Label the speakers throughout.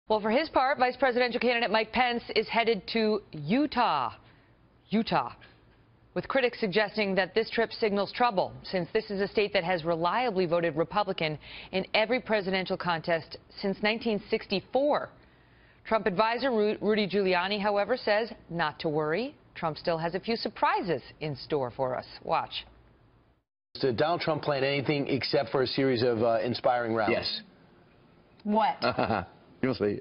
Speaker 1: Well, for his part, Vice Presidential candidate Mike Pence is headed to Utah, with critics suggesting that this trip signals trouble, since this is a state that has reliably voted Republican in every presidential contest since 1964. Trump advisor Rudy Giuliani, however, says not to worry. Trump still has a few surprises in store for us. Watch.
Speaker 2: Did Donald Trump plan anything except for a series of inspiring rallies?
Speaker 3: Yes.
Speaker 4: What?
Speaker 3: You'll see.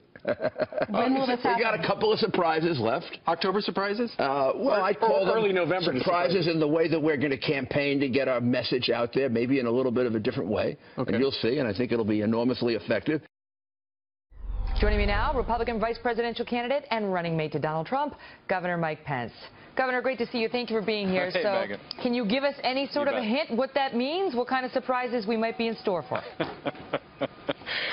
Speaker 4: When will this happen?
Speaker 3: We got a couple of surprises left.
Speaker 5: October surprises?
Speaker 3: Well, I call them
Speaker 5: early November
Speaker 3: surprises in the way that we're going to campaign to get our message out there, maybe in a little bit of a different way.
Speaker 5: Okay.
Speaker 3: And you'll see, and I think it'll be enormously effective.
Speaker 1: Joining me now, Republican vice presidential candidate and running mate to Donald Trump, Governor Mike Pence. Governor, great to see you. Thank you for being here.
Speaker 5: Hey,
Speaker 1: so,
Speaker 5: Megan.
Speaker 1: Can you give us any sort of a hint what that means? What kind of surprises we might be in store for?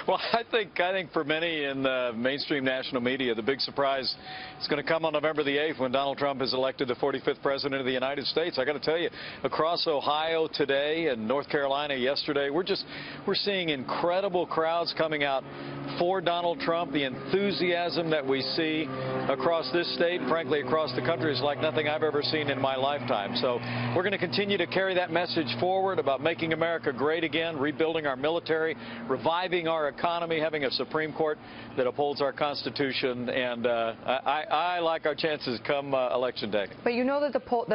Speaker 5: Well, I think for many in the mainstream national media, the big surprise is going to come on November the 8th when Donald Trump is elected the 45th president of the United States. I got to tell you, across Ohio today and North Carolina yesterday, we're seeing incredible crowds coming out for Donald Trump. The enthusiasm that we see across this state and frankly across the country is like nothing I've ever seen in my lifetime. So we're going to continue to carry that message forward about making America great again, rebuilding our military, reviving our economy, having a Supreme Court that upholds our Constitution, and I like our chances come Election Day.
Speaker 1: But you know that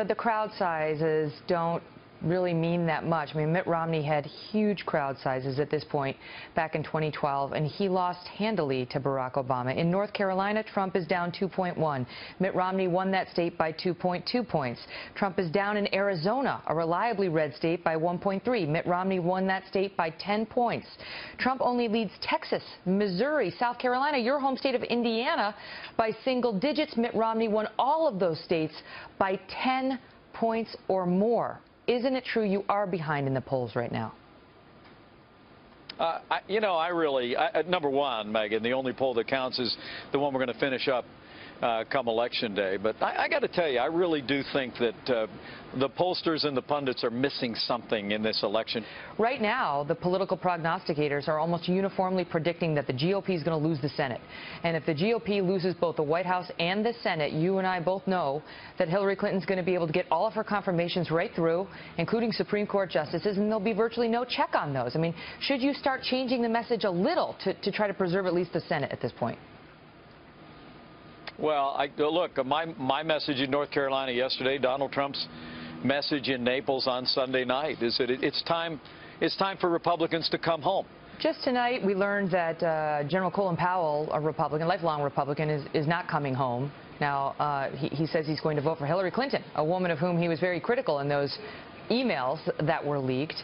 Speaker 1: the crowd sizes don't really mean that much. I mean, Mitt Romney had huge crowd sizes at this point back in 2012, and he lost handily to Barack Obama. In North Carolina, Trump is down 2.1. Mitt Romney won that state by 2.2 points. Trump is down in Arizona, a reliably red state, by 1.3. Mitt Romney won that state by 10 points. Trump only leads Texas, Missouri, South Carolina, your home state of Indiana, by single digits. Mitt Romney won all of those states by 10 points or more. Isn't it true you are behind in the polls right now?
Speaker 5: Number one, Megan, the only poll that counts is the one we're going to finish up come Election Day. But I got to tell you, I really do think that the pollsters and the pundits are missing something in this election.
Speaker 1: Right now, the political prognosticators are almost uniformly predicting that the GOP is going to lose the Senate. And if the GOP loses both the White House and the Senate, you and I both know that Hillary Clinton's going to be able to get all of her confirmations right through, including Supreme Court justices, and there'll be virtually no check on those. I mean, should you start changing the message a little to try to preserve at least the Senate at this point?
Speaker 5: Well, look, my message in North Carolina yesterday, Donald Trump's message in Naples on Sunday night, is that it's time for Republicans to come home.
Speaker 1: Just tonight, we learned that General Colin Powell, a Republican, lifelong Republican, is not coming home. Now, he says he's going to vote for Hillary Clinton, a woman of whom he was very critical in those emails that were leaked.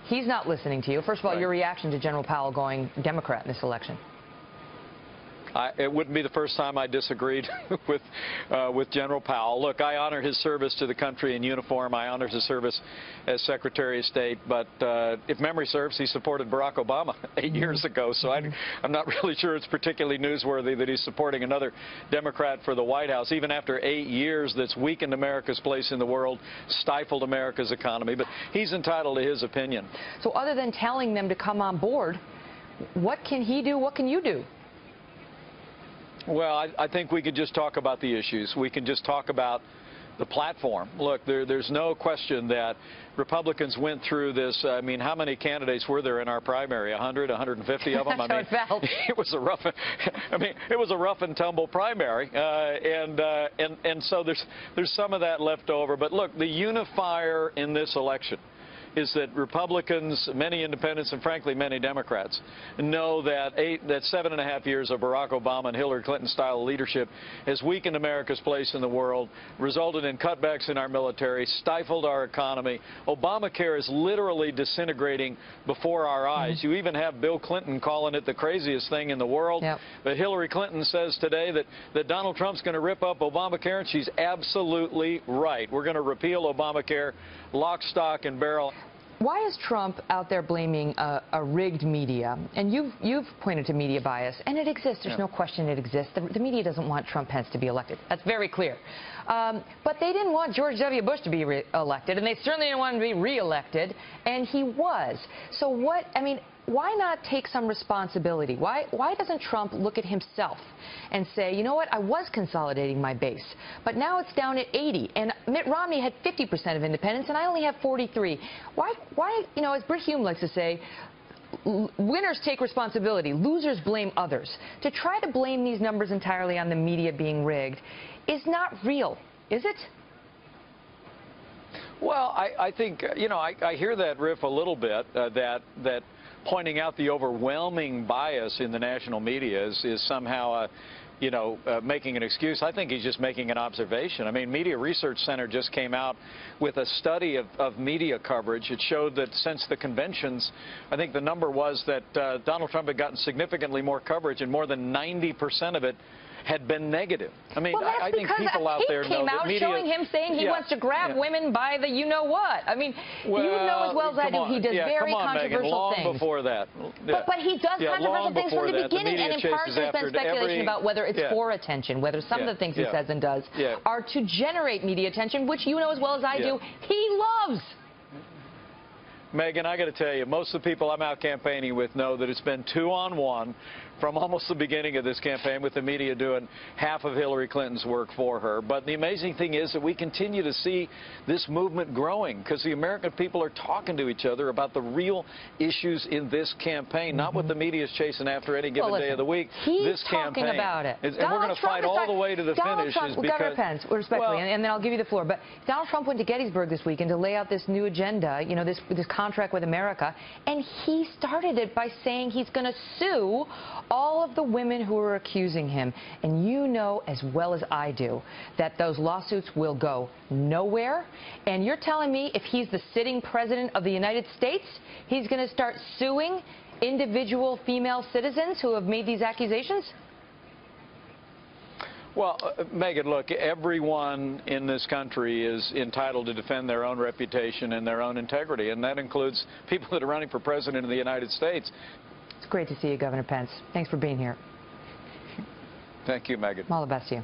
Speaker 1: He's not listening to you. First of all, your reaction to General Powell going Democrat in this election?
Speaker 5: It wouldn't be the first time I disagreed with General Powell. Look, I honor his service to the country in uniform. I honor his service as Secretary of State. But if memory serves, he supported Barack Obama 8 years ago. So I'm not really sure it's particularly newsworthy that he's supporting another Democrat for the White House, even after 8 years that's weakened America's place in the world, stifled America's economy. But he's entitled to his opinion.
Speaker 1: So other than telling them to come on board, what can he do? What can you do?
Speaker 5: Well, I think we can just talk about the issues. We can just talk about the platform. Look, there's no question that Republicans went through this. I mean, how many candidates were there in our primary? 100, 150 of them?
Speaker 1: That's how it felt.
Speaker 5: It was a rough and tumble primary, and so there's some of that left over. But look, the unifier in this election is that Republicans, many independents, and frankly many Democrats know that 7.5 years of Barack Obama and Hillary Clinton style leadership has weakened America's place in the world, resulted in cutbacks in our military, stifled our economy. Obamacare is literally disintegrating before our eyes. You even have Bill Clinton calling it the craziest thing in the world. Yep. But Hillary Clinton says today that Donald Trump's going to rip up Obamacare, and she's absolutely right. We're going to repeal Obamacare, lock, stock, and barrel.
Speaker 1: Why is Trump out there blaming a rigged media? And you've pointed to media bias, and it exists. There's no question it exists. The media doesn't want Trump-Pence to be elected. That's very clear. But they didn't want George W. Bush to be elected, and they certainly didn't want him to be reelected, and he was. So what, I mean, why not take some responsibility? Why doesn't Trump look at himself and say, you know what, I was consolidating my base, but now it's down at 80, and Mitt Romney had 50% of independents, and I only have 43. Why, you know, as Britt Hume likes to say, winners take responsibility, losers blame others. To try to blame these numbers entirely on the media being rigged is not real, is it?
Speaker 5: Well, I think, you know, I hear that riff a little bit, that pointing out the overwhelming bias in the national media is somehow, you know, making an excuse. I think he's just making an observation. I mean, Media Research Center just came out with a study of media coverage. It showed that since the conventions, I think the number was that Donald Trump had gotten significantly more coverage, and more than 90% of it had been negative. I mean,
Speaker 1: well,
Speaker 5: I think people out there know that media...
Speaker 1: showing him saying he wants to grab women by the you-know-what. I mean,
Speaker 5: well,
Speaker 1: you know as well as I do he does very controversial things.
Speaker 5: Long before that.
Speaker 1: But he does controversial things from the beginning, and in part there's been speculation about whether it's for attention, whether some of the things he says and does are to generate media attention, which you know as well as I do he loves.
Speaker 5: Megan, I got to tell you, most of the people I'm out campaigning with know that it's been 2-on-1 from almost the beginning of this campaign, with the media doing half of Hillary Clinton's work for her. But the amazing thing is that we continue to see this movement growing, because the American people are talking to each other about the real issues in this campaign, not what the media is chasing after any given day of the week.
Speaker 1: He's
Speaker 5: talking
Speaker 1: about it.
Speaker 5: And we're going to fight all the way to the finish.
Speaker 1: Governor Pence, respectfully, and then I'll give you the floor. But Donald Trump went to Gettysburg this weekend to lay out this new agenda, you know, this contract with America, and he started it by saying he's going to sue all of the women who are accusing him. And you know as well as I do that those lawsuits will go nowhere. And you're telling me if he's the sitting president of the United States, he's going to start suing individual female citizens who have made these accusations?
Speaker 5: Well, Megan, look, everyone in this country is entitled to defend their own reputation and their own integrity, and that includes people that are running for president of the United States.
Speaker 1: It's great to see you, Governor Pence. Thanks for being here.
Speaker 5: Thank you, Megan.
Speaker 1: All the best to you.